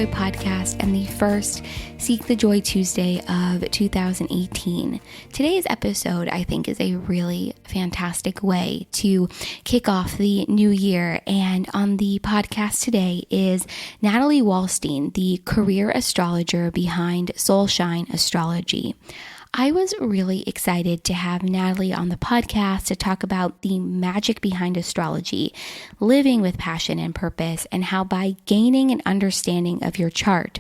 Joy podcast and the first Seek the Joy Tuesday of 2018. Today's episode, I think, is a really fantastic way to kick off the new year. And on the podcast today is Natalie Walstein, the career astrologer behind Soulshine Astrology. I was really excited to have Natalie on the podcast to talk about the magic behind astrology, living with passion and purpose, and how by gaining an understanding of your chart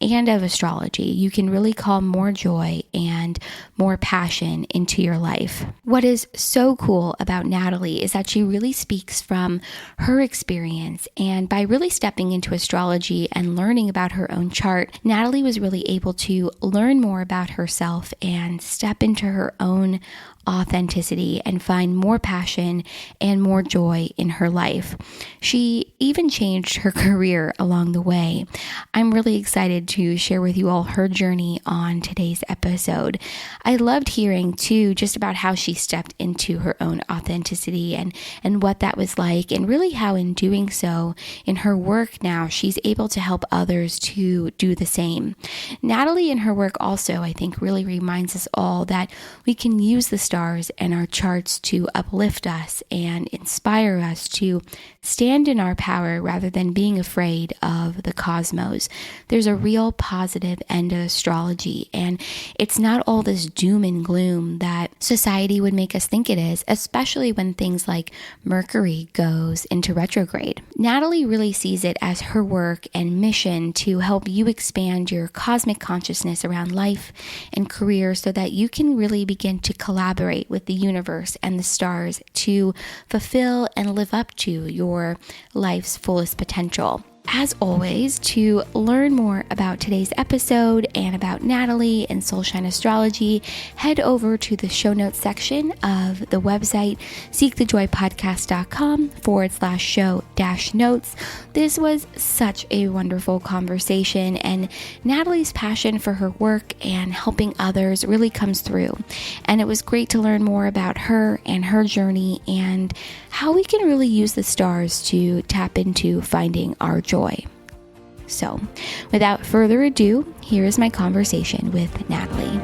and of astrology, you can really call more joy and more passion into your life. What is so cool about Natalie is that she really speaks from her experience, and by really stepping into astrology and learning about her own chart, Natalie was really able to learn more about herself and step into her own authenticity and find more passion and more joy in her life. She even changed her career along the way. I'm really excited to share with you all her journey on today's episode. I loved hearing too just about how she stepped into her own authenticity and what that was like, and really how in doing so in her work now she's able to help others to do the same. Natalie in her work also, I think, really reminds us all that we can use the stars and our charts to uplift us and inspire us to stand in our power rather than being afraid of the cosmos. There's a real positive end to astrology, and it's not all this doom and gloom that society would make us think it is, especially when things like Mercury goes into retrograde. Natalie really sees it as her work and mission to help you expand your cosmic consciousness around life and career so that you can really begin to collaborate with the universe and the stars to fulfill and live up to your life's fullest potential. As always, to learn more about today's episode and about Natalie and Soulshine Astrology, head over to the show notes section of the website, seekthejoypodcast.com/show-notes. This was such a wonderful conversation, and Natalie's passion for her work and helping others really comes through. And it was great to learn more about her and her journey and how we can really use the stars to tap into finding our joy. So, without further ado, here is my conversation with Natalie.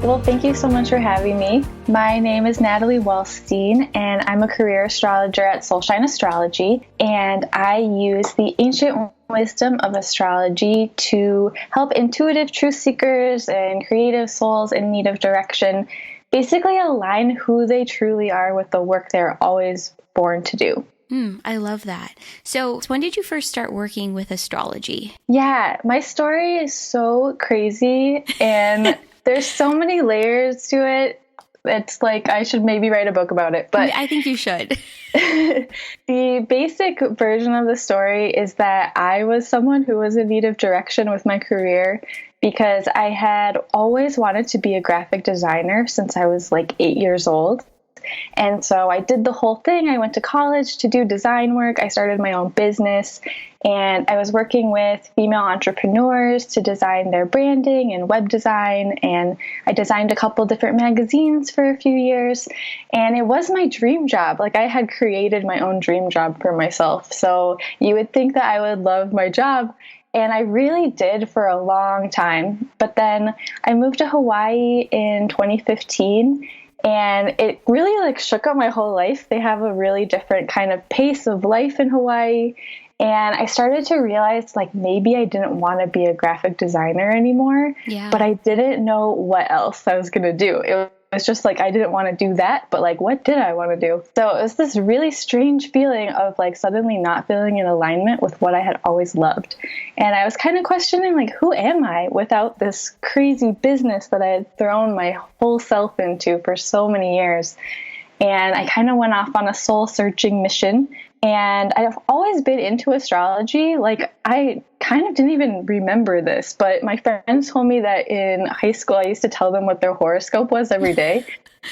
Well, thank you so much for having me. My name is Natalie Walstein, and I'm a career astrologer at Soulshine Astrology, and I use the ancient wisdom of astrology to help intuitive truth seekers and creative souls in need of direction basically align who they truly are with the work they're always born to do. I love that. So when did you first start working with astrology? Yeah, my story is so crazy, and there's so many layers to it. It's like I should maybe write a book about it, but I think you should. The basic version of the story is that I was someone who was in need of direction with my career because I had always wanted to be a graphic designer since I was like 8 years old. And so I did the whole thing. I went to college to do design work. I started my own business, and I was working with female entrepreneurs to design their branding and web design. And I designed a couple different magazines for a few years, and it was my dream job. Like, I had created my own dream job for myself. So you would think that I would love my job. And I really did for a long time. But then I moved to Hawaii in 2015, and it really shook up my whole life. They have a really different kind of pace of life in Hawaii. And I started to realize maybe I didn't want to be a graphic designer anymore, but I didn't know what else I was going to do. It was just I didn't want to do that, but what did I want to do? So it was this really strange feeling of suddenly not feeling in alignment with what I had always loved. And I was kind of questioning who am I without this crazy business that I had thrown my whole self into for so many years. And I kind of went off on a soul searching mission. And I've always been into astrology. I kind of didn't even remember this, but my friends told me that in high school, I used to tell them what their horoscope was every day.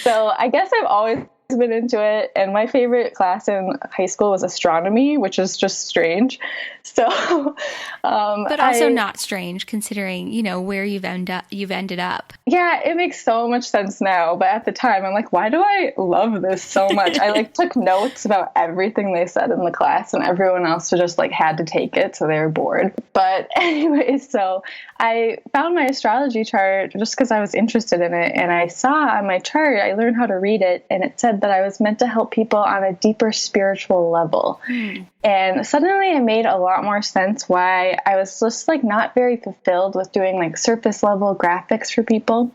So I guess I've always been into it. And my favorite class in high school was astronomy, which is just strange. So, but also not strange considering, where you've ended up. Yeah, it makes so much sense now. But at the time, I'm like, why do I love this so much? I took notes about everything they said in the class, and everyone else just had to take it, so they were bored. But anyway, so I found my astrology chart just because I was interested in it, and I saw on my chart, I learned how to read it, and it said that I was meant to help people on a deeper spiritual level. And suddenly it made a lot more sense why I was just not very fulfilled with doing surface level graphics for people.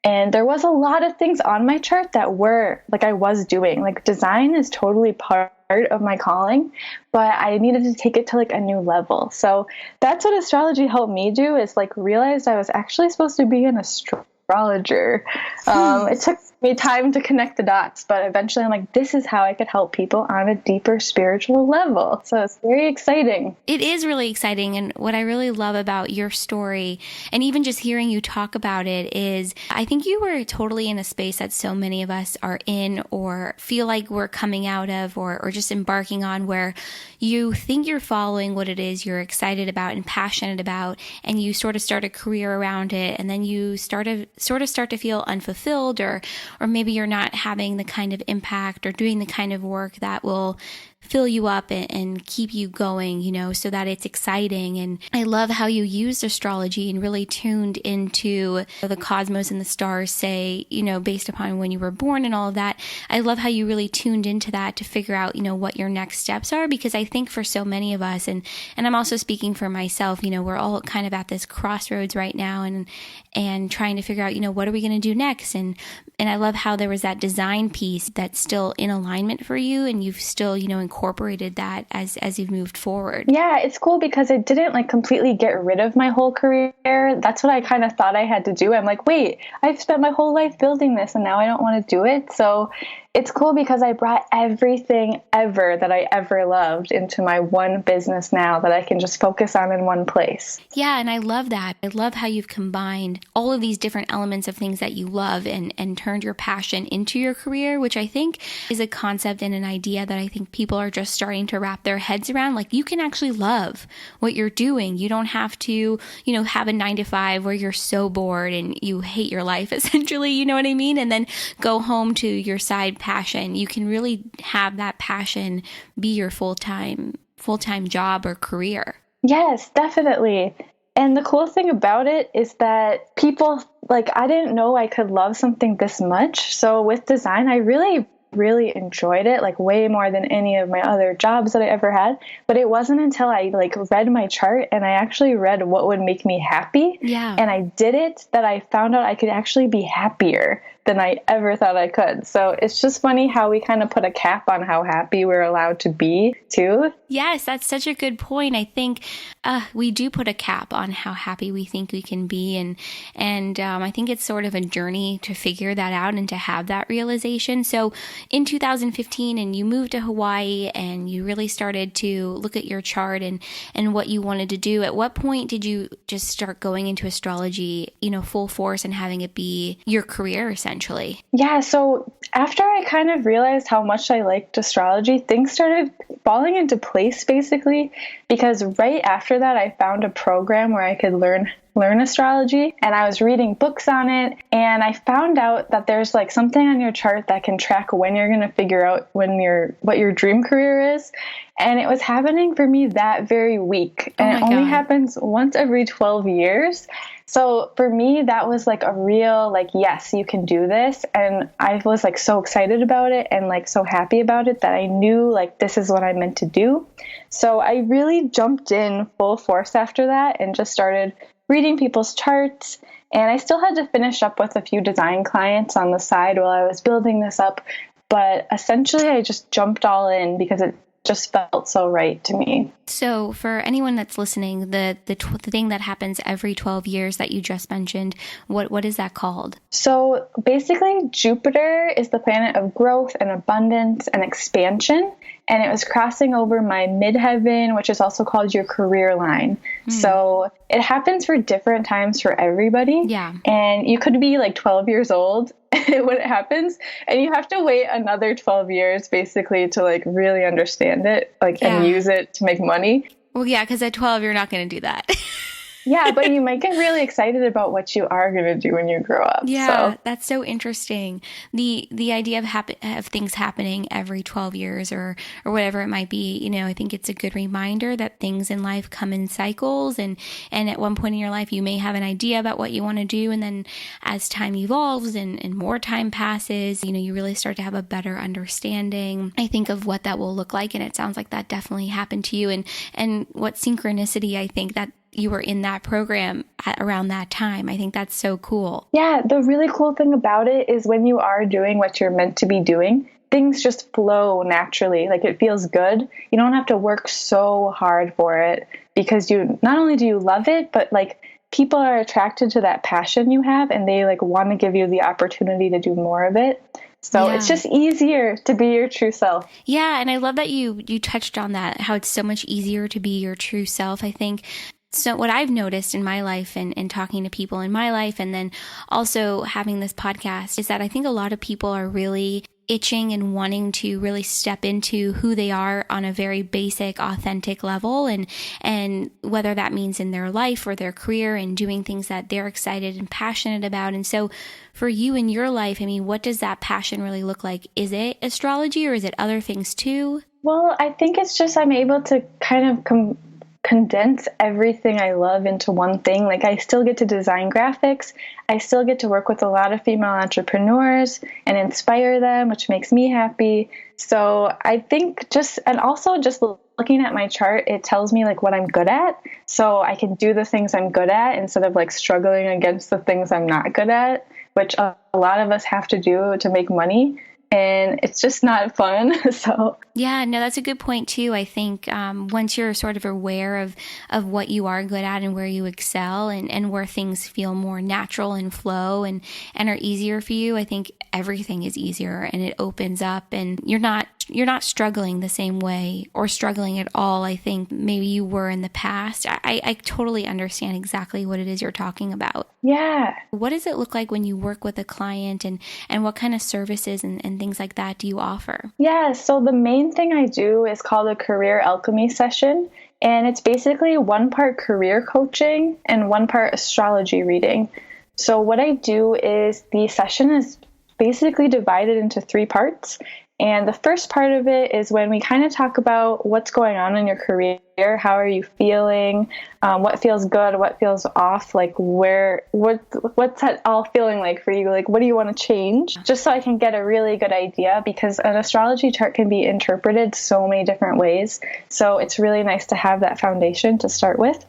And there was a lot of things on my chart that were I was doing. Design is totally part of my calling, but I needed to take it to a new level. So that's what astrology helped me do, is realized I was actually supposed to be an astrologer. It took me time to connect the dots, but eventually I'm this is how I could help people on a deeper spiritual level. So it's very exciting. It is really exciting. And what I really love about your story, and even just hearing you talk about it, is I think you were totally in a space that so many of us are in or feel like we're coming out of or just embarking on, where you think you're following what it is you're excited about and passionate about, and you sort of start a career around it, and then you start to feel unfulfilled, or maybe you're not having the kind of impact or doing the kind of work that will fill you up and keep you going, so that it's exciting. And I love how you used astrology and really tuned into the cosmos and the stars, say, based upon when you were born and all of that. I love how you really tuned into that to figure out, what your next steps are, because I think for so many of us, and I'm also speaking for myself, we're all kind of at this crossroads right now and trying to figure out, what are we going to do next? And I love how there was that design piece that's still in alignment for you, and you've still, incorporated that as you've moved forward. Yeah, it's cool because I didn't completely get rid of my whole career. That's what I kind of thought I had to do. I'm wait, I've spent my whole life building this and now I don't want to do it. So it's cool because I brought everything ever that I ever loved into my one business now that I can just focus on in one place. Yeah, and I love that. I love how you've combined all of these different elements of things that you love and turned your passion into your career, which I think is a concept and an idea that I think people are just starting to wrap their heads around. You can actually love what you're doing. You don't have to, have a 9-to-5 where you're so bored and you hate your life, essentially, you know what I mean? And then go home to your side passion. You can really have that passion be your full-time job or career. Yes, definitely. And the cool thing about it is that people, I didn't know I could love something this much. So with design, I really enjoyed it, way more than any of my other jobs that I ever had. But it wasn't until I read my chart and I actually read what would make me happy. Yeah. And I did it, that I found out I could actually be happier than I ever thought I could. So it's just funny how we kind of put a cap on how happy we're allowed to be too. Yes, that's such a good point. I think we do put a cap on how happy we think we can be. And I think it's sort of a journey to figure that out and to have that realization. So in 2015, and you moved to Hawaii and you really started to look at your chart and what you wanted to do. At what point did you just start going into astrology, full force and having it be your career, essentially? Yeah, so after I kind of realized how much I liked astrology, things started falling into place, basically, because right after that, I found a program where I could learn astrology, and I was reading books on it, and I found out that there's something on your chart that can track when you're going to figure out what your dream career is. And it was happening for me that very week. And it only happens once every 12 years. So for me, that was a real, yes, you can do this. And I was so excited about it and so happy about it that I knew this is what I meant to do. So I really jumped in full force after that and just started reading people's charts. And I still had to finish up with a few design clients on the side while I was building this up. But essentially, I just jumped all in because it just felt so right to me. So for anyone that's listening, the thing that happens every 12 years that you just mentioned, what is that called? So basically, Jupiter is the planet of growth and abundance and expansion. and it was crossing over my midheaven, which is also called your career line. So it happens for different times for everybody. Yeah. And you could be like 12 years old when it happens, and you have to wait another 12 years basically to like really understand it, like, and use it to make money. Well, yeah, because at 12, you're not going to do that. Yeah, but you might get really excited about what you are going to do when you grow up. Yeah, so. That's so interesting. The idea of things happening every 12 years or whatever it might be, you know, I think it's a good reminder that things in life come in cycles, and at one point in your life you may have an idea about what you want to do, and then as time evolves and more time passes, you know, you really start to have a better understanding, I think, of what that will look like. And it sounds like that definitely happened to you. And what synchronicity, I think that you were in that program at around that time. I think that's so cool. Yeah, the really cool thing about it is when you are doing what you're meant to be doing, things just flow naturally. Like, it feels good. You don't have to work so hard for it, because you not only do you love it, but like people are attracted to that passion you have, and they like want to give you the opportunity to do more of it. So it's just easier to be your true self. Yeah, and I love that you touched on that, how it's so much easier to be your true self. I think so what I've noticed in my life and talking to people in my life, and then also having this podcast, is that I think a lot of people are really itching and wanting to really step into who they are on a very basic, authentic level, and whether that means in their life or their career, and doing things that they're excited and passionate about. And so for you in your life, I mean, what does that passion really look like? Is it astrology, or is it other things too? Well, I think it's just I'm able to kind of condense everything I love into one thing. Like, I still get to design graphics. I still get to work with a lot of female entrepreneurs and inspire them, which makes me happy. So I think and also just looking at my chart, it tells me like what I'm good at. So I can do the things I'm good at instead of like struggling against the things I'm not good at, which a lot of us have to do to make money. And it's just not fun. So yeah, no, that's a good point too. I think once you're sort of aware of what you are good at and where you excel, and where things feel more natural and flow and are easier for you, I think everything is easier, and it opens up, and you're not struggling the same way, or struggling at all. I think maybe you were in the past. I totally understand exactly what it is you're talking about. Yeah. What does it look like when you work with a client, and what kind of services and things like that do you offer? Yeah, so the main thing I do is called a career alchemy session. And it's basically one part career coaching and one part astrology reading. So what I do is the session is basically divided into 3 parts. And the first part of it is when we kind of talk about what's going on in your career. How are you feeling? What feels good? What feels off? Like what's that all feeling like for you? Like, what do you want to change? Just so I can get a really good idea, because an astrology chart can be interpreted so many different ways. So it's really nice to have that foundation to start with.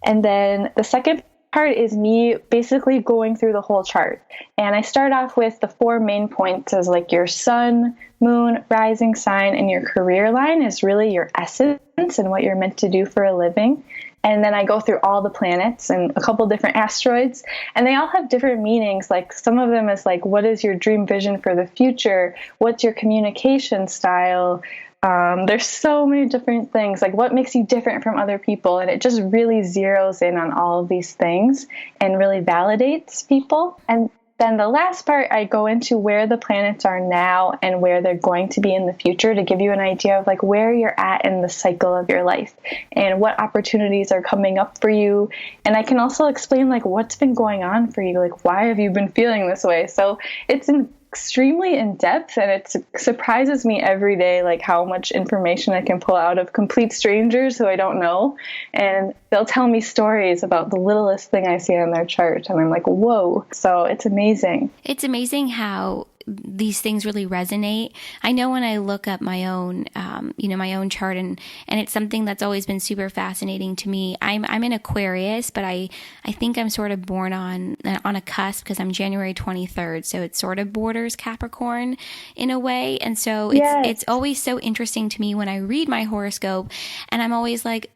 And then the second part is me basically going through the whole chart. And I start off with the 4 main points as like your sun, moon, rising sign, and your career line is really your essence and what you're meant to do for a living. And then I go through all the planets and a couple different asteroids, and they all have different meanings. Like, some of them is like, what is your dream vision for the future? What's your communication style? There's so many different things, like what makes you different from other people. And it just really zeroes in on all of these things and really validates people. And then the last part, I go into where the planets are now and where they're going to be in the future, to give you an idea of like where you're at in the cycle of your life and what opportunities are coming up for you. And I can also explain like what's been going on for you, like why have you been feeling this way? So it's extremely in depth, and it surprises me every day, like how much information I can pull out of complete strangers who I don't know. And they'll tell me stories about the littlest thing I see on their chart, and I'm like, whoa. So it's amazing. It's amazing how these things really resonate. I know when I look up my own, my own chart, and it's something that's always been super fascinating to me. I'm an Aquarius, but I think I'm sort of born on a cusp, because I'm January 23rd. So it sort of borders Capricorn in a way. And so it's always so interesting to me when I read my horoscope, and I'm always like,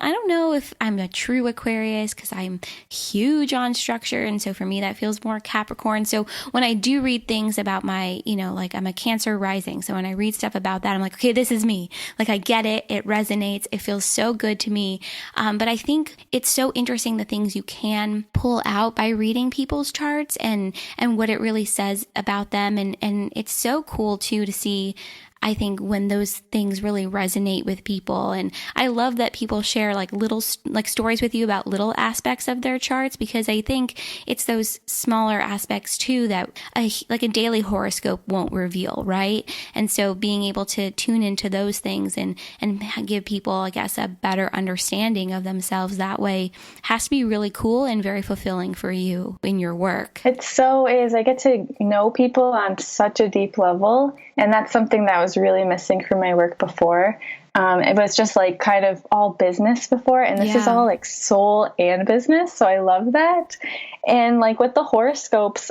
I don't know if I'm a true Aquarius because I'm huge on structure. And so for me, that feels more Capricorn. So when I do read things about my, like I'm a Cancer rising. So when I read stuff about that, I'm like, okay, this is me. Like I get it. It resonates. It feels so good to me. But I think it's so interesting the things you can pull out by reading people's charts and what it really says about them. And it's so cool too to see, I think, when those things really resonate with people. And I love that people share like little like stories with you about little aspects of their charts, because I think it's those smaller aspects too that like a daily horoscope won't reveal, right? And so being able to tune into those things and give people, I guess, a better understanding of themselves that way has to be really cool and very fulfilling for you in your work. It so is. I get to know people on such a deep level, and that's something that was really missing from my work before. It was just like kind of all business before, and this is all like soul and business. So I love that. And like with the horoscopes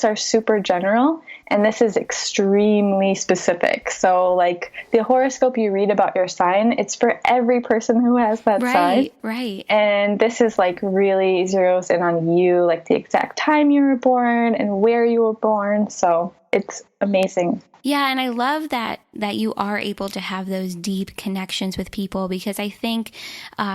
are super general, and this is extremely specific. So like the horoscope you read about your sign, it's for every person who has that sign. Right. And this is like really zeroes in on you, like the exact time you were born and where you were born. So it's amazing. Yeah, and I love that you are able to have those deep connections with people, because I think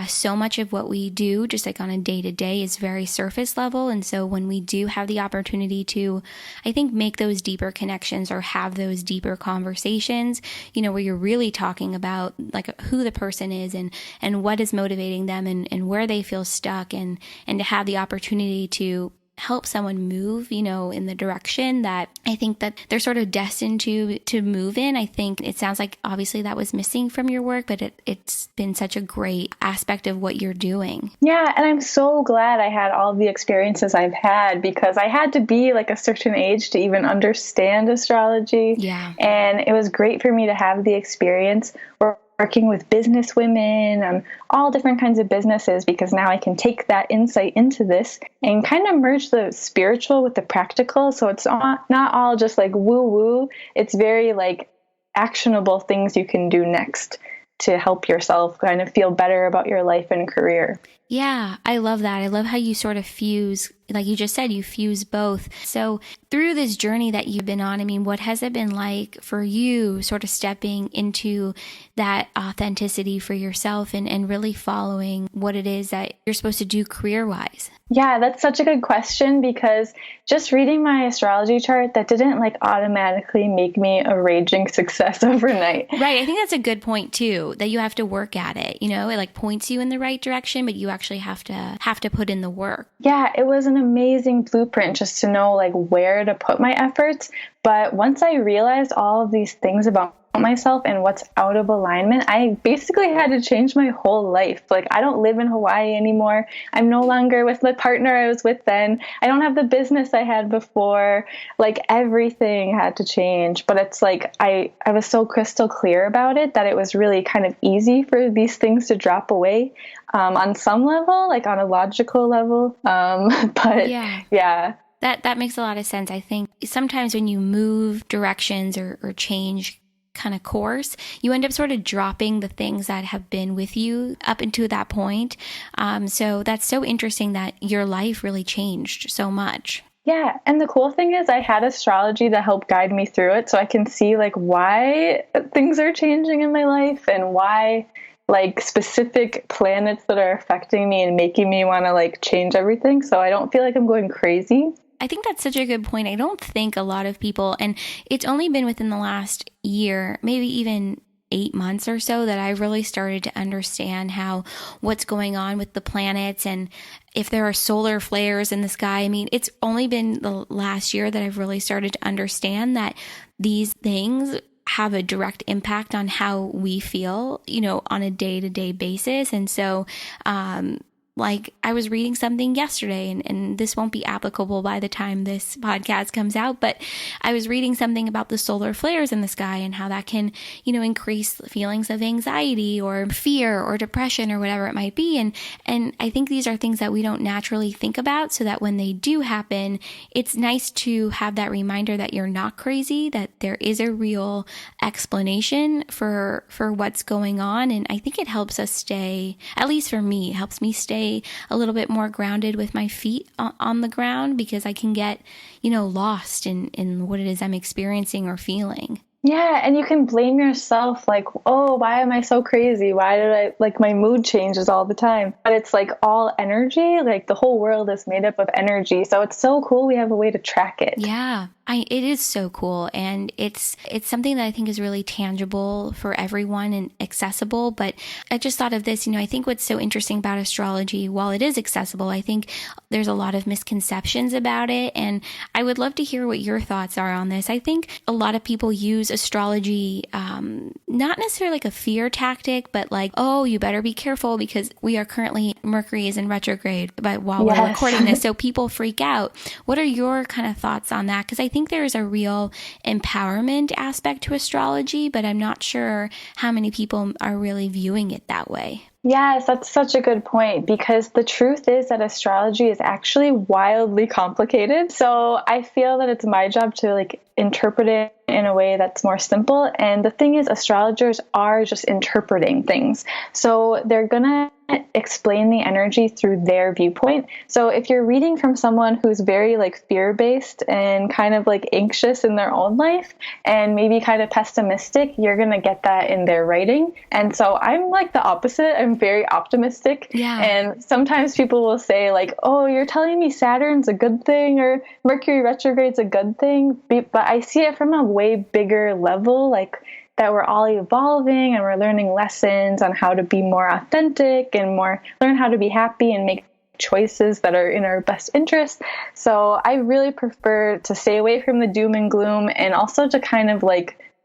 so much of what we do, just like on a day-to-day, is very surface level. And so when we do have the opportunity to, I think, make those deeper connections or have those deeper conversations, where you're really talking about like who the person is and what is motivating them and where they feel stuck, and to have the opportunity to help someone move, in the direction that I think that they're sort of destined to move in. I think it sounds like obviously that was missing from your work, but it's been such a great aspect of what you're doing. Yeah. And I'm so glad I had all the experiences I've had, because I had to be like a certain age to even understand astrology. Yeah. And it was great for me to have the experience working with business women and all different kinds of businesses, because now I can take that insight into this and kind of merge the spiritual with the practical. So it's not all just like woo woo. It's very like actionable things you can do next to help yourself kind of feel better about your life and career. Yeah, I love that. I love how you sort of fuse, like you just said, you fuse both. So through this journey that you've been on, I mean, what has it been like for you sort of stepping into that authenticity for yourself and really following what it is that you're supposed to do career-wise? Yeah, that's such a good question, because just reading my astrology chart, that didn't like automatically make me a raging success overnight. Right. I think that's a good point too, that you have to work at it. It like points you in the right direction, but you actually have to put in the work. Yeah, it was an amazing blueprint just to know like where to put my efforts. But once I realized all of these things about myself and what's out of alignment, I basically had to change my whole life. Like I don't live in Hawaii anymore. I'm no longer with the partner I was with then. I don't have the business I had before. Like everything had to change. But it's like I was so crystal clear about it that it was really kind of easy for these things to drop away on some level, like on a logical level. But yeah. That makes a lot of sense. I think sometimes when you move directions or change kind of course, you end up sort of dropping the things that have been with you up until that point. So that's so interesting that your life really changed so much. Yeah. And the cool thing is I had astrology to help guide me through it. So I can see like why things are changing in my life and why like specific planets that are affecting me and making me want to like change everything. So I don't feel like I'm going crazy. I think that's such a good point. I don't think a lot of people, and it's only been within the last year, maybe even 8 months or so, that I really started to understand how what's going on with the planets and if there are solar flares in the sky. I mean, it's only been the last year that I've really started to understand that these things have a direct impact on how we feel, on a day-to-day basis. And so, like I was reading something yesterday, and this won't be applicable by the time this podcast comes out, but I was reading something about the solar flares in the sky and how that can, increase feelings of anxiety or fear or depression or whatever it might be. And I think these are things that we don't naturally think about, so that when they do happen, it's nice to have that reminder that you're not crazy, that there is a real explanation for what's going on. And I think it helps us stay, at least for me, it helps me stay a little bit more grounded with my feet on the ground, because I can get, lost in what it is I'm experiencing or feeling. Yeah, and you can blame yourself, like, oh, why am I so crazy? Why did my mood changes all the time? But it's like all energy, like the whole world is made up of energy. So it's so cool we have a way to track it. Yeah. It is so cool, and it's something that I think is really tangible for everyone and accessible. But I just thought of this, I think what's so interesting about astrology, while it is accessible, I think there's a lot of misconceptions about it, and I would love to hear what your thoughts are on this. I think a lot of people use astrology, not necessarily like a fear tactic, but like, oh, you better be careful because Mercury is in retrograde, but while we're recording this, so people freak out. What are your kind of thoughts on that? Because I think there is a real empowerment aspect to astrology, but I'm not sure how many people are really viewing it that way. Yes, that's such a good point, because the truth is that astrology is actually wildly complicated. So I feel that it's my job to interpret it in a way that's more simple. And the thing is, astrologers are just interpreting things. So they're going to explain the energy through their viewpoint. So if you're reading from someone who's very fear-based and kind of anxious in their own life and maybe kind of pessimistic, you're going to get that in their writing. And so I'm the opposite. I'm very optimistic. Yeah. And sometimes people will say oh, you're telling me Saturn's a good thing or Mercury retrograde's a good thing. But I see it from a way bigger level, that we're all evolving and we're learning lessons on how to be more authentic and learn how to be happy and make choices that are in our best interest. So I really prefer to stay away from the doom and gloom, and also to kind of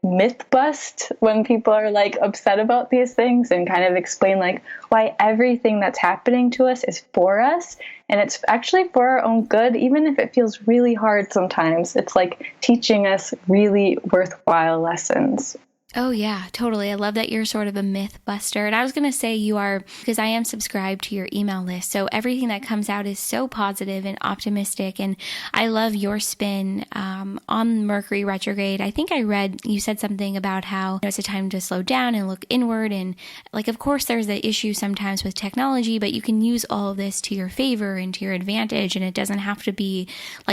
myth bust when people are upset about these things, and kind of explain why everything that's happening to us is for us, and it's actually for our own good, even if it feels really hard sometimes. It's teaching us really worthwhile lessons. Oh, yeah, totally. I love that you're sort of a myth buster. And I was going to say you are, because I am subscribed to your email list. So everything that comes out is so positive and optimistic. And I love your spin on Mercury retrograde. I think I read you said something about how it's a time to slow down and look inward. And of course, there's the issue sometimes with technology, but you can use all of this to your favor and to your advantage. And it doesn't have to be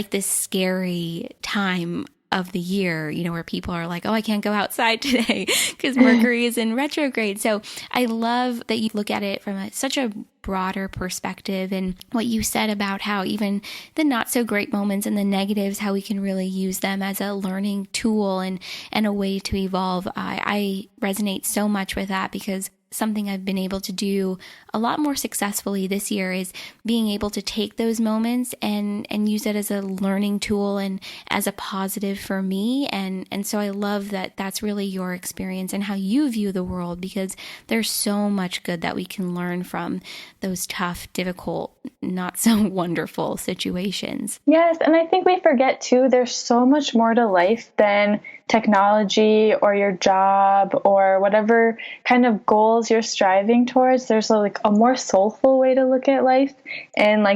this scary time of the year, where people are oh, I can't go outside today because Mercury is in retrograde. So I love that you look at it from such a broader perspective, and what you said about how even the not so great moments and the negatives, how we can really use them as a learning tool and a way to evolve. I resonate so much with that, because something I've been able to do a lot more successfully this year is being able to take those moments and use it as a learning tool and as a positive for me. And so I love that that's really your experience and how you view the world, because there's so much good that we can learn from those tough, difficult, not so wonderful situations. Yes, and I think we forget too, there's so much more to life than technology or your job or whatever kind of goals you're striving towards. There's a more soulful way to look at life and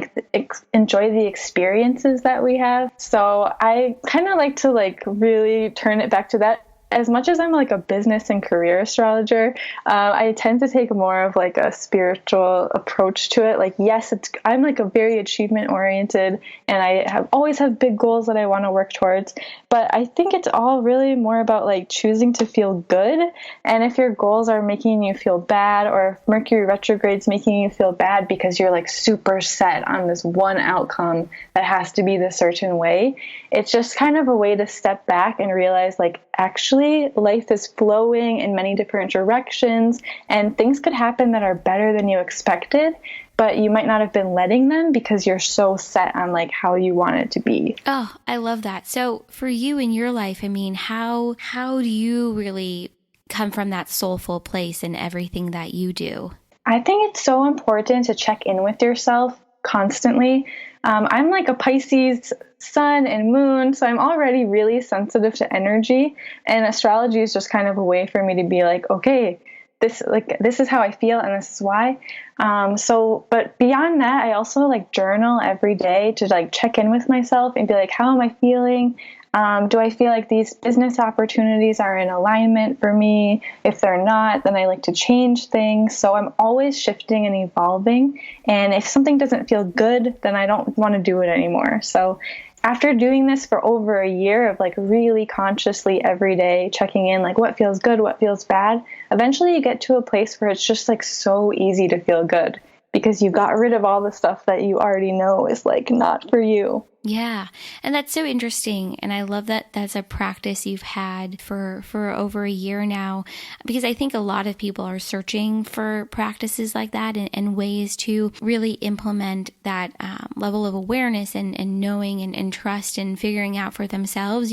enjoy the experiences that we have. So I kind of like to really turn it back to that. As much as I'm a business and career astrologer, I tend to take more of a spiritual approach to it. Yes, I'm a very achievement oriented, and I always have big goals that I want to work towards. But I think it's all really more about choosing to feel good. And if your goals are making you feel bad, or if Mercury retrograde's making you feel bad because you're super set on this one outcome that has to be the certain way, it's just kind of a way to step back and realize actually life is flowing in many different directions, and things could happen that are better than you expected, but you might not have been letting them because you're so set on how you want it to be. Oh, I love that. So for you in your life, how do you really come from that soulful place in everything that you do? I think it's so important to check in with yourself constantly. I'm like a Pisces sun and moon, so I'm already really sensitive to energy, and astrology is just kind of a way for me to be like, okay, this is how I feel and this is why. But beyond that, I also like journal every day to like check in with myself and be like, how am I feeling? Do I feel like these business opportunities are in alignment for me? If they're not, then I like to change things. So I'm always shifting and evolving. And if something doesn't feel good, then I don't want to do it anymore. So after doing this for over a year of like really consciously every day checking in, like what feels good, what feels bad, eventually you get to a place where it's just like so easy to feel good because you got rid of all the stuff that you already know is like not for you. Yeah. And that's so interesting. And I love that that's a practice you've had for over a year now, because I think a lot of people are searching for practices like that and ways to really implement that level of awareness and knowing and trust and figuring out for themselves,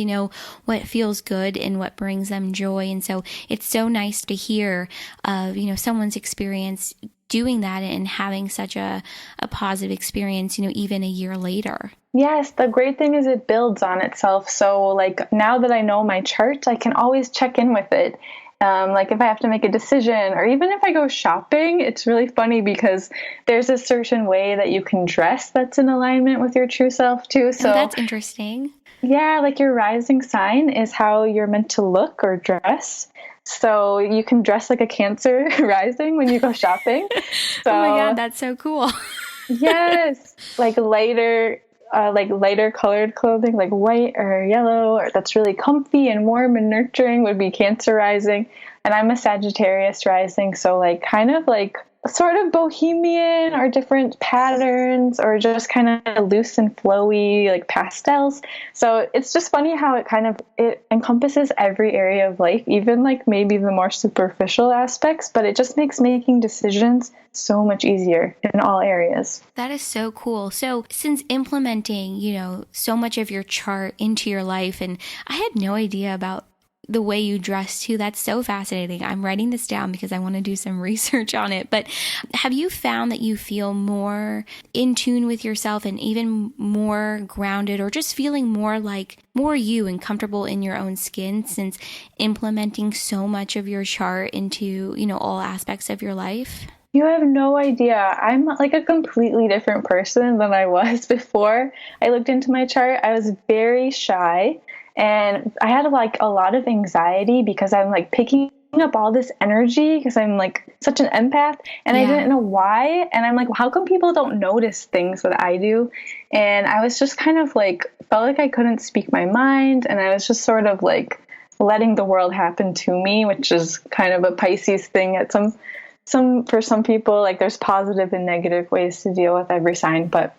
what feels good and what brings them joy. And so it's so nice to hear of, someone's experience doing that and having such a positive experience, even a year later. Yes, the great thing is it builds on itself. So like now that I know my chart, I can always check in with it. Like if I have to make a decision or even if I go shopping, it's really funny because there's a certain way that you can dress that's in alignment with your true self too. So that's interesting. Yeah, like your rising sign is how you're meant to look or dress. So you can dress like a Cancer rising when you go shopping. So, oh my God, that's so cool. Yes, like lighter colored clothing, like white or yellow, or that's really comfy and warm and nurturing would be Cancer rising. And I'm a Sagittarius rising, so like kind of like sort of bohemian or different patterns or just kind of loose and flowy like pastels. So it's just funny how it encompasses every area of life, even like maybe the more superficial aspects, but it just makes making decisions so much easier in all areas. That is so cool. So since implementing, so much of your chart into your life, and I had no idea about the way you dress too. That's so fascinating. I'm writing this down because I want to do some research on it. But have you found that you feel more in tune with yourself and even more grounded or just feeling more you and comfortable in your own skin since implementing so much of your chart into, all aspects of your life? You have no idea. I'm like a completely different person than I was before I looked into my chart. I was very shy. And I had like a lot of anxiety because I'm like picking up all this energy because I'm like such an empath and I didn't know why. And I'm like, well, how come people don't notice things that I do? And I was just kind of like, felt like I couldn't speak my mind. And I was just sort of like letting the world happen to me, which is kind of a Pisces thing at for some people. Like there's positive and negative ways to deal with every sign. But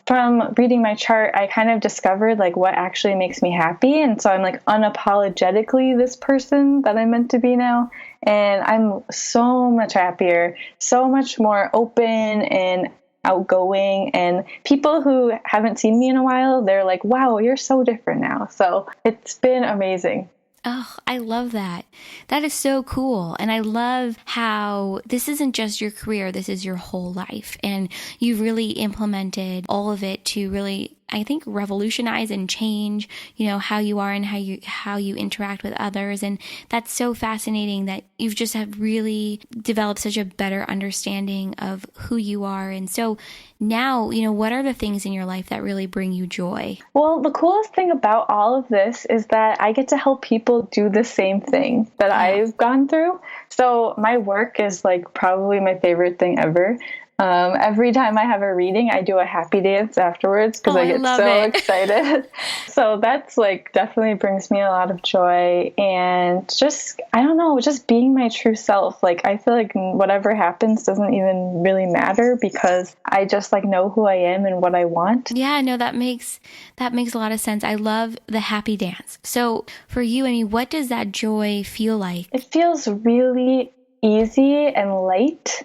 from reading my chart, I kind of discovered like what actually makes me happy. And so I'm like unapologetically this person that I'm meant to be now. And I'm so much happier, so much more open and outgoing. And people who haven't seen me in a while, they're like, wow, you're so different now. So it's been amazing. Oh, I love that. That is so cool. And I love how this isn't just your career, this is your whole life. And you've really implemented all of it to really, I think, revolutionize and change, how you are and how you interact with others. And that's so fascinating that you've just have really developed such a better understanding of who you are. And so now, what are the things in your life that really bring you joy? Well, the coolest thing about all of this is that I get to help people do the same thing that I've gone through. So my work is like probably my favorite thing ever. Every time I have a reading, I do a happy dance afterwards because I get so excited. So that's like definitely brings me a lot of joy and just, I don't know, just being my true self. Like I feel like whatever happens doesn't even really matter because I just like know who I am and what I want. Yeah, no, that makes a lot of sense. I love the happy dance. So for you, what does that joy feel like? It feels really easy and light.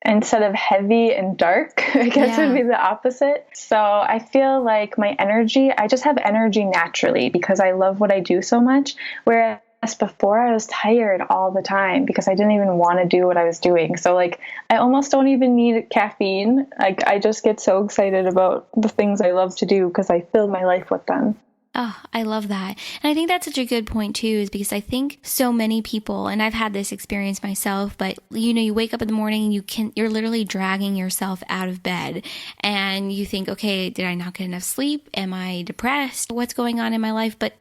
Instead of heavy and dark, I guess would be the opposite. So I feel like my energy, I just have energy naturally because I love what I do so much. Whereas before I was tired all the time because I didn't even want to do what I was doing. So like I almost don't even need caffeine. Like I just get so excited about the things I love to do because I fill my life with them. Oh, I love that. And I think that's such a good point too, is because I think so many people, and I've had this experience myself, but you wake up in the morning and you're literally dragging yourself out of bed and you think, okay, did I not get enough sleep? Am I depressed? What's going on in my life? But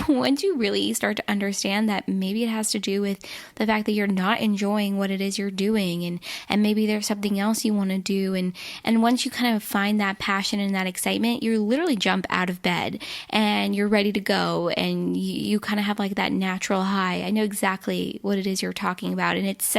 once you really start to understand that maybe it has to do with the fact that you're not enjoying what it is you're doing, and maybe there's something else you want to do, and once you kind of find that passion and that excitement, you literally jump out of bed and you're ready to go, and you kind of have like that natural high. I know exactly what it is you're talking about, and it's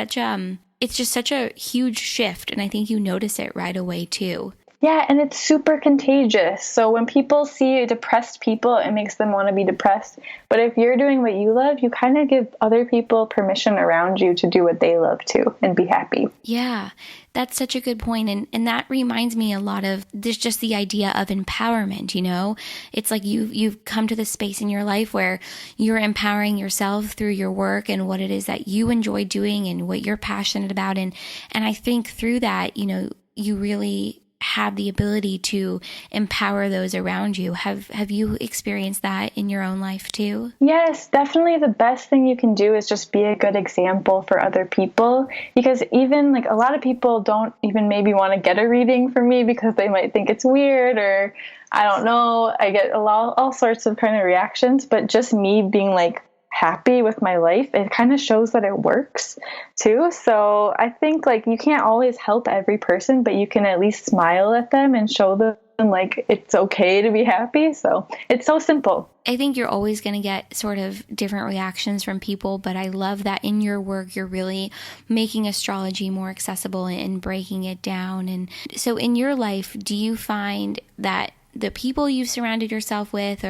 just such a huge shift, and I think you notice it right away too. Yeah, and it's super contagious. So when people see depressed people, it makes them want to be depressed. But if you're doing what you love, you kind of give other people permission around you to do what they love too and be happy. Yeah, that's such a good point. And that reminds me a lot of this, just the idea of empowerment, It's like you've come to this space in your life where you're empowering yourself through your work and what it is that you enjoy doing and what you're passionate about. And I think through that, you really have the ability to empower those around you. Have you experienced that in your own life too? Yes, definitely. The best thing you can do is just be a good example for other people, because even like a lot of people don't even maybe want to get a reading from me because they might think it's weird, or I don't know. I get all sorts of kind of reactions, but just me being like happy with my life, it kind of shows that it works too. So I think like you can't always help every person, but you can at least smile at them and show them like it's okay to be happy. So it's so simple. I think you're always going to get sort of different reactions from people, but I love that in your work, you're really making astrology more accessible and breaking it down. And so in your life, do you find that the people you've surrounded yourself with,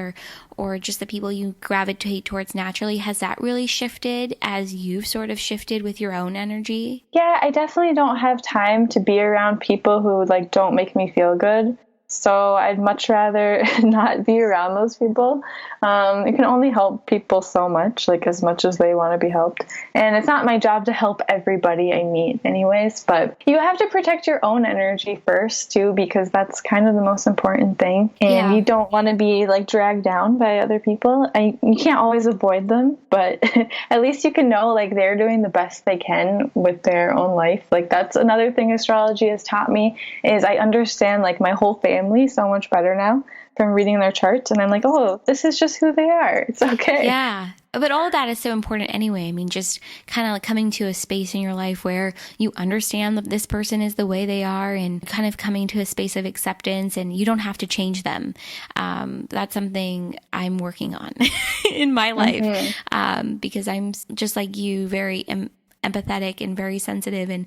or just the people you gravitate towards naturally, has that really shifted as you've sort of shifted with your own energy? Yeah, I definitely don't have time to be around people who like don't make me feel good. So I'd much rather not be around those people. It can only help people so much, like as much as they want to be helped. And it's not my job to help everybody I meet anyways, but you have to protect your own energy first too, because that's kind of the most important thing. And you don't want to be like dragged down by other people. You can't always avoid them, but at least you can know like they're doing the best they can with their own life. Like that's another thing astrology has taught me, is I understand like my whole family so much better now from reading their charts, and I'm like, oh, this is just who they are. It's okay. Yeah. But all of that is so important anyway. I mean, just kind of like coming to a space in your life where you understand that this person is the way they are, and kind of coming to a space of acceptance, and you don't have to change them. That's something I'm working on in my life, because I'm just like you, very empathetic and very sensitive, and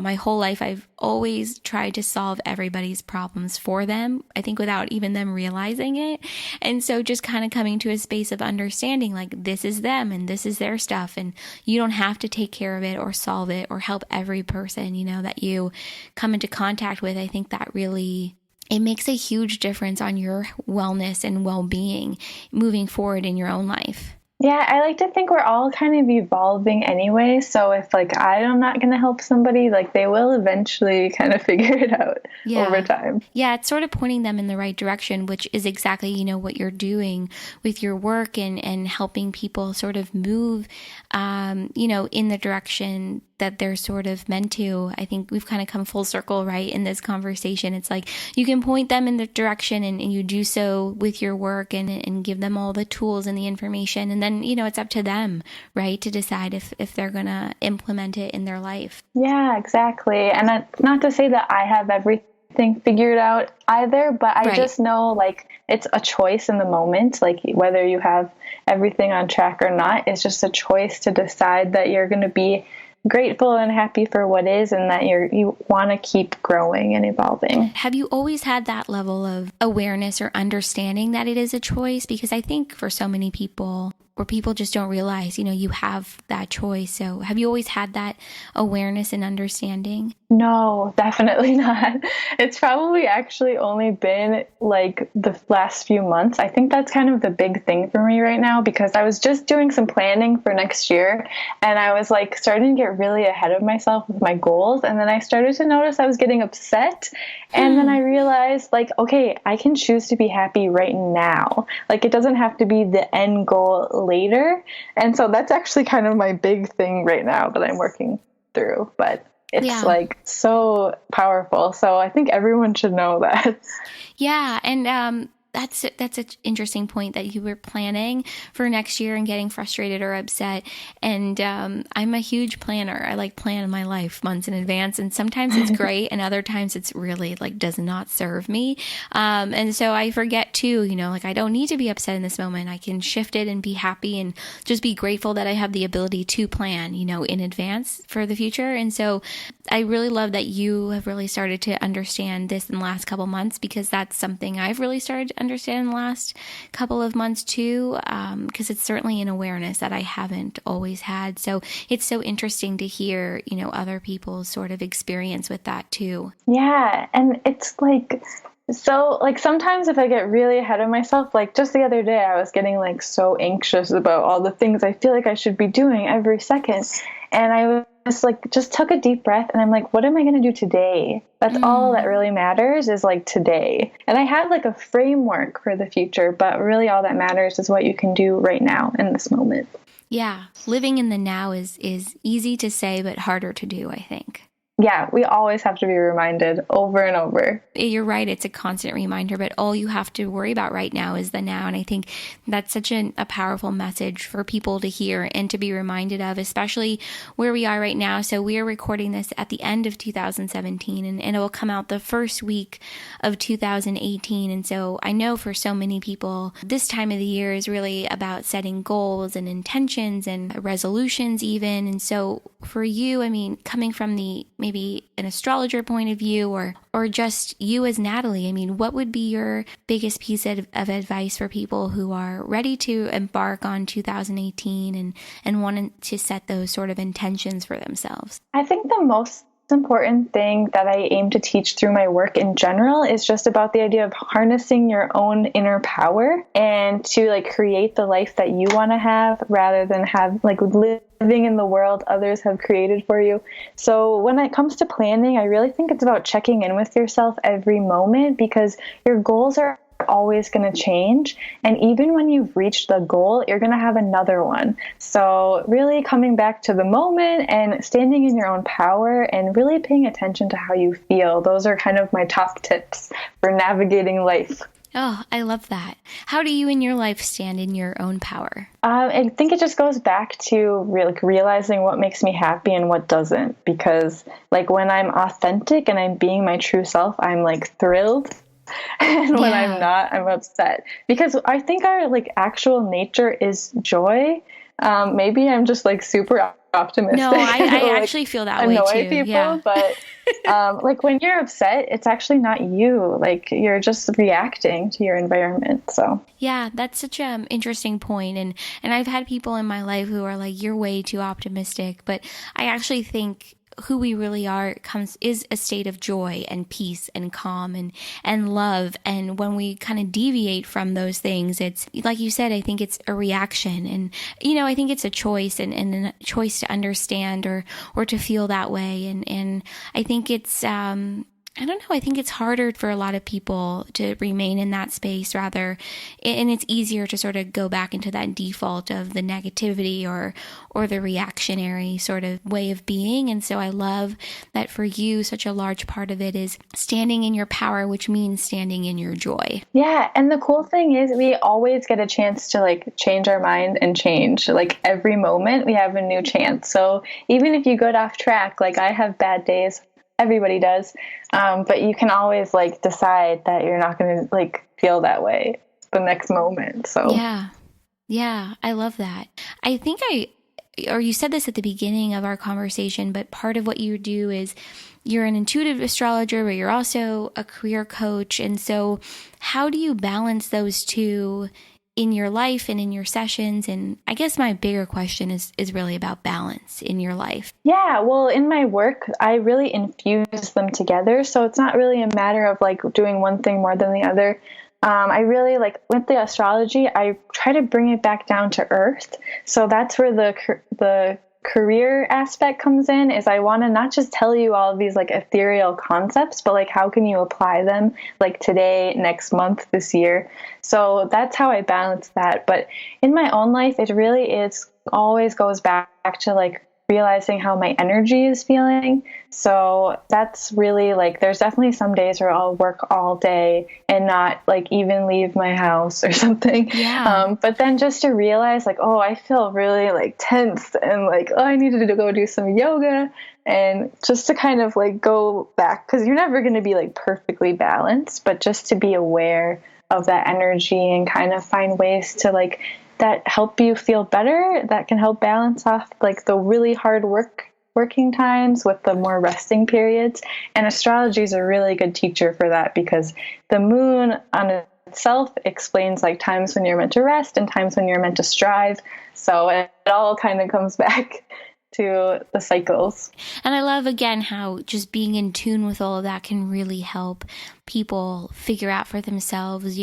my whole life I've always tried to solve everybody's problems for them, I think without even them realizing it. And so just kind of coming to a space of understanding like this is them and this is their stuff, and you don't have to take care of it or solve it or help every person that you come into contact with. I think that really, it makes a huge difference on your wellness and well-being moving forward in your own life. Yeah, I like to think we're all kind of evolving anyway. So if like I'm not going to help somebody, like they will eventually kind of figure it out over time. Yeah, it's sort of pointing them in the right direction, which is exactly, what you're doing with your work and helping people sort of move, in the direction that they're sort of meant to. I think we've kind of come full circle, right, in this conversation. It's like you can point them in the direction, and you do so with your work and give them all the tools and the information. And then, it's up to them, right, to decide if they're going to implement it in their life. Yeah, exactly. And that's not to say that I have everything figured out either, but I just know like it's a choice in the moment, like whether you have everything on track or not. It's just a choice to decide that you're going to be grateful and happy for what is, and that you want to keep growing and evolving. Have you always had that level of awareness or understanding that it is a choice? Because I think for so many people, where people just don't realize, you have that choice. So have you always had that awareness and understanding? No, definitely not. It's probably actually only been like the last few months. I think that's kind of the big thing for me right now because I was just doing some planning for next year and I was like starting to get really ahead of myself with my goals. And then I started to notice I was getting upset. And then I realized, like, okay, I can choose to be happy right now. Like, it doesn't have to be the end goal later. And so that's actually kind of my big thing right now that I'm working through. But it's like so powerful. So I think everyone should know that. Yeah. And that's an interesting point that you were planning for next year and getting frustrated or upset. And I'm a huge planner. I like plan my life months in advance. And sometimes it's great. And other times it's really like does not serve me. And so I forget too, like I don't need to be upset in this moment. I can shift it and be happy and just be grateful that I have the ability to plan, in advance for the future. And so I really love that you have really started to understand this in the last couple months because that's something I've really started to understand in the last couple of months too, because it's certainly an awareness that I haven't always had. So it's so interesting to hear, other people's sort of experience with that too. Yeah. And it's like, so like sometimes if I get really ahead of myself, like just the other day, I was getting like so anxious about all the things I feel like I should be doing every second. And I was like, just took a deep breath and I'm like, what am I going to do today? That's all that really matters is like today. And I had like a framework for the future, but really all that matters is what you can do right now in this moment. Yeah. Living in the now is easy to say, but harder to do, I think. Yeah, we always have to be reminded over and over. You're right. It's a constant reminder, but all you have to worry about right now is the now. And I think that's such a powerful message for people to hear and to be reminded of, especially where we are right now. So we are recording this at the end of 2017 and it will come out the first week of 2018. And so I know for so many people, this time of the year is really about setting goals and intentions and resolutions even. And so for you, I mean, coming from the maybe an astrologer point of view or just you as Natalie, I mean, what would be your biggest piece of advice for people who are ready to embark on 2018 and want to set those sort of intentions for themselves? I think the most important thing that I aim to teach through my work in general is just about the idea of harnessing your own inner power and to like create the life that you want to have rather than have like living in the world others have created for you. So when it comes to planning, I really think it's about checking in with yourself every moment because your goals are always going to change. And even when you've reached the goal, you're going to have another one. So really coming back to the moment and standing in your own power and really paying attention to how you feel. Those are kind of my top tips for navigating life. Oh, I love that. How do you in your life stand in your own power? I think it just goes back to realizing what makes me happy and what doesn't. Because like when I'm authentic and I'm being my true self, I'm like thrilled. And when I'm not, I'm upset because I think our like actual nature is joy. Maybe I'm just like super optimistic. No, I like, actually feel that way too. People, yeah. But like when you're upset, it's actually not you. Like you're just reacting to your environment. So yeah, that's such an interesting point. And I've had people in my life who are like, "You're way too optimistic," but I actually think who we really are is a state of joy and peace and calm and love. And when we kind of deviate from those things, it's like you said, I think it's a reaction. And, I think it's a choice and a choice to understand or to feel that way. And I think it's, I don't know. I think it's harder for a lot of people to remain in that space rather, and it's easier to sort of go back into that default of the negativity or the reactionary sort of way of being. And so I love that for you, such a large part of it is standing in your power, which means standing in your joy. Yeah. And the cool thing is we always get a chance to like change our mind and change. Like every moment we have a new chance. So even if you get off track, like I have bad days, everybody does. But you can always like decide that you're not going to like feel that way the next moment. So yeah, I love that. I think you said this at the beginning of our conversation, but part of what you do is you're an intuitive astrologer, but you're also a career coach. And so how do you balance those two in your life and in your sessions? And I guess my bigger question is really about balance in your life. Yeah, well, in my work, I really infuse them together. So it's not really a matter of like doing one thing more than the other. I really like with the astrology, I try to bring it back down to earth. So that's where the career aspect comes in, is I want to not just tell you all of these like ethereal concepts, but like how can you apply them like today, next month, this year. So that's how I balance that. But in my own life, it really is always goes back to like realizing how my energy is feeling. So that's really like, there's definitely some days where I'll work all day and not like even leave my house or something. Yeah. But then just to realize like, oh, I feel really like tense and like, oh, I needed to go do some yoga, and just to kind of like go back, because you're never going to be like perfectly balanced, but just to be aware of that energy and kind of find ways to like that help you feel better, that can help balance off like the really hard working times with the more resting periods. And astrology is a really good teacher for that, because the moon on itself explains like times when you're meant to rest and times when you're meant to strive. So it all kind of comes back to the cycles. And I love, again, how just being in tune with all of that can really help people figure out for themselves,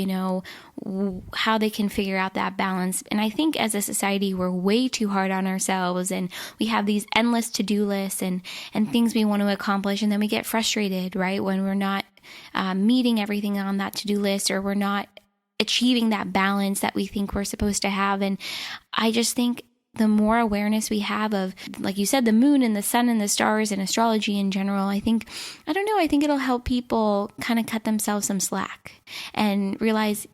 how they can figure out that balance. And I think as a society, we're way too hard on ourselves, and we have these endless to-do lists and things we want to accomplish. And then we get frustrated, right? When we're not meeting everything on that to-do list, or we're not achieving that balance that we think we're supposed to have. And I just think the more awareness we have of, like you said, the moon and the sun and the stars and astrology in general, I think it'll help people kind of cut themselves some slack and realize,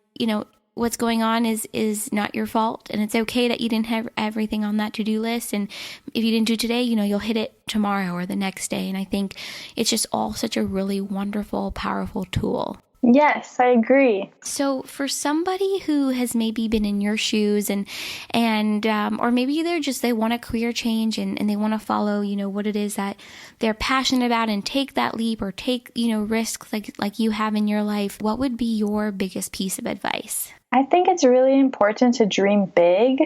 what's going on is not your fault. And it's okay that you didn't have everything on that to-do list. And if you didn't do today, you'll hit it tomorrow or the next day. And I think it's just all such a really wonderful, powerful tool. Yes, I agree. So for somebody who has maybe been in your shoes and or maybe they want a career change and they want to follow, what it is that they're passionate about and take that leap or take, risks like you have in your life, what would be your biggest piece of advice? I think it's really important to dream big.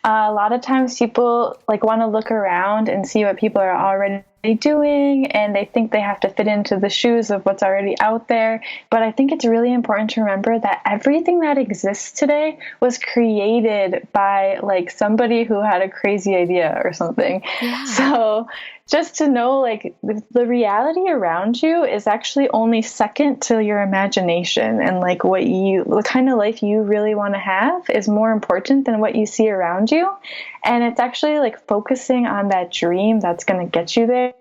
A lot of times people like want to look around and see what people are already doing, and they think they have to fit into the shoes of what's already out there. But I think it's really important to remember that everything that exists today was created by like somebody who had a crazy idea or something. Yeah. So just to know like the reality around you is actually only second to your imagination, and like the kind of life you really want to have is more important than what you see around you. And it's actually like focusing on that dream that's going to get you there,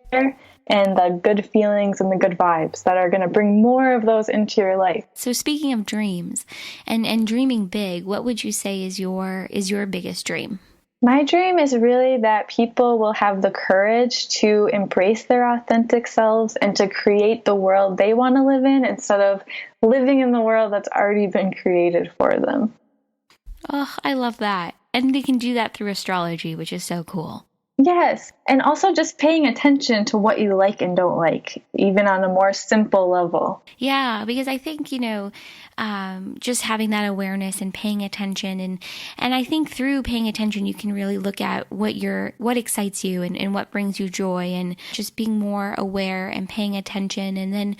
and the good feelings and the good vibes that are going to bring more of those into your life. So speaking of dreams and dreaming big, what would you say is your biggest dream? My dream is really that people will have the courage to embrace their authentic selves and to create the world they want to live in instead of living in the world that's already been created for them. Oh, I love that. And they can do that through astrology, which is so cool. Yes. And also just paying attention to what you like and don't like, even on a more simple level. Yeah, because I think, just having that awareness and paying attention. And I think through paying attention, you can really look at what excites you and what brings you joy, and just being more aware and paying attention, and then,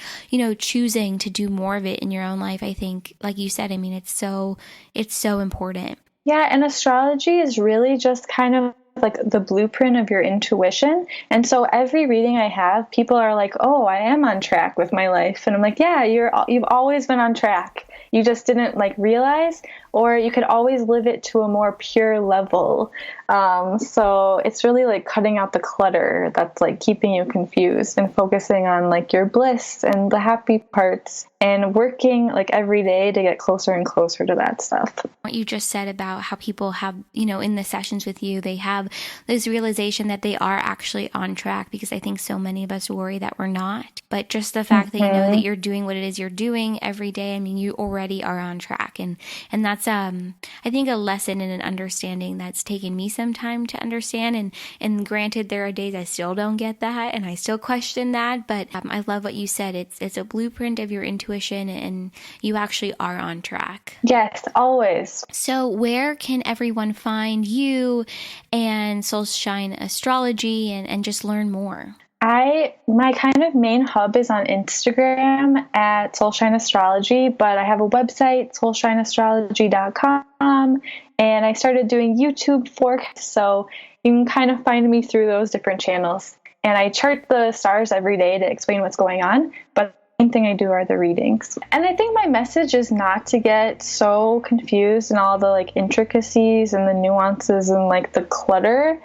choosing to do more of it in your own life. I think, like you said, it's so important. Yeah. And astrology is really just kind of like the blueprint of your intuition. And so every reading I have, people are like, oh, I am on track with my life. And I'm like, yeah, you've always been on track. You just didn't like realize, or you could always live it to a more pure level. So it's really like cutting out the clutter that's like keeping you confused and focusing on like your bliss and the happy parts, and working like every day to get closer and closer to that stuff. What you just said about how people have, in the sessions with you, they have this realization that they are actually on track, because I think so many of us worry that we're not. But just the fact that you know that you're doing what it is you're doing every day, you already are on track. And that's, I think, a lesson and an understanding that's taken me some time to understand. And granted, there are days I still don't get that and I still question that, but I love what you said. It's a blueprint of your intuition and you actually are on track. Yes, always. So where can everyone find you and Soulshine Astrology and just learn more? My kind of main hub is on Instagram at Soulshine Astrology, but I have a website, soulshineastrology.com, and I started doing YouTube forecasts, so you can kind of find me through those different channels. And I chart the stars every day to explain what's going on, but the main thing I do are the readings. And I think my message is not to get so confused in all the like intricacies and the nuances and like the clutter,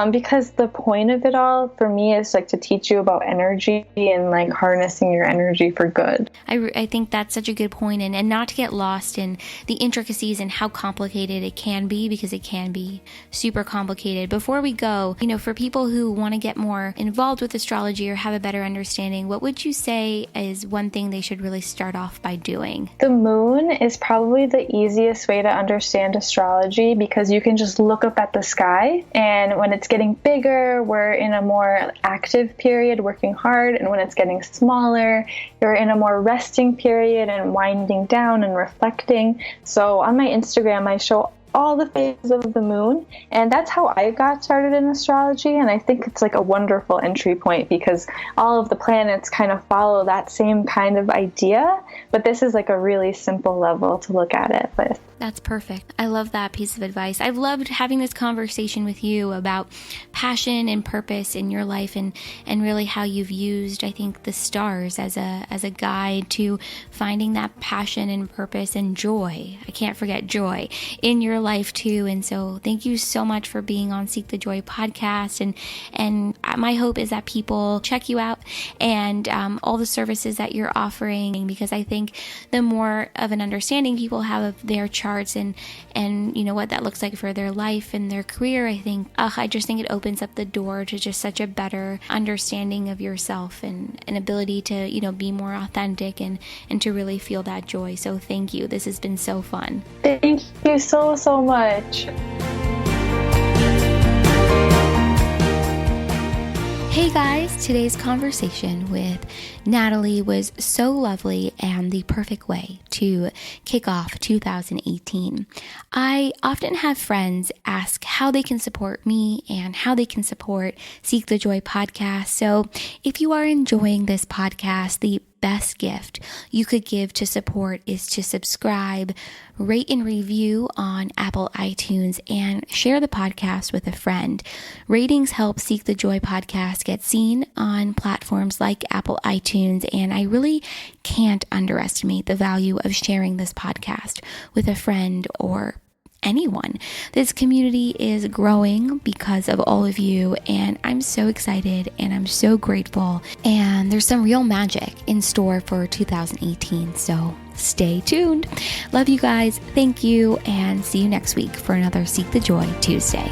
because the point of it all for me is like to teach you about energy and like harnessing your energy for good. I think that's such a good point, and not to get lost in the intricacies and how complicated it can be, because it can be super complicated. Before we go, for people who want to get more involved with astrology or have a better understanding, what would you say is one thing they should really start off by doing? The moon is probably the easiest way to understand astrology, because you can just look up at the sky, and when it's getting bigger, we're in a more active period, working hard, and when it's getting smaller, you're in a more resting period and winding down and reflecting. So on my Instagram, I show all the phases of the moon, and that's how I got started in astrology. And I think it's like a wonderful entry point because all of the planets kind of follow that same kind of idea, but this is like a really simple level to look at it with. That's perfect. I love that piece of advice. I've loved having this conversation with you about passion and purpose in your life, and really how you've used, I think, the stars as a guide to finding that passion and purpose and joy. I can't forget joy in your life too. And so thank you so much for being on Seek the Joy podcast. And my hope is that people check you out and all the services that you're offering, because I think the more of an understanding people have of their charts and what that looks like for their life and their career, I just think it opens up the door to just such a better understanding of yourself and an ability to be more authentic and to really feel that joy. So thank you. This has been so fun. Thank you so much. Hey guys, today's conversation with Natalie was so lovely and the perfect way to kick off 2018. I often have friends ask how they can support me and how they can support Seek the Joy podcast. So if you are enjoying this podcast, the best gift you could give to support is to subscribe, rate and review on Apple iTunes, and share the podcast with a friend. Ratings help Seek the Joy podcast get seen on platforms like Apple iTunes, and I really can't underestimate the value of sharing this podcast with a friend or anyone. This community is growing because of all of you, and I'm so excited and I'm so grateful, and there's some real magic in store for 2018, so stay tuned. Love you guys. Thank you, and see you next week for another Seek the Joy Tuesday.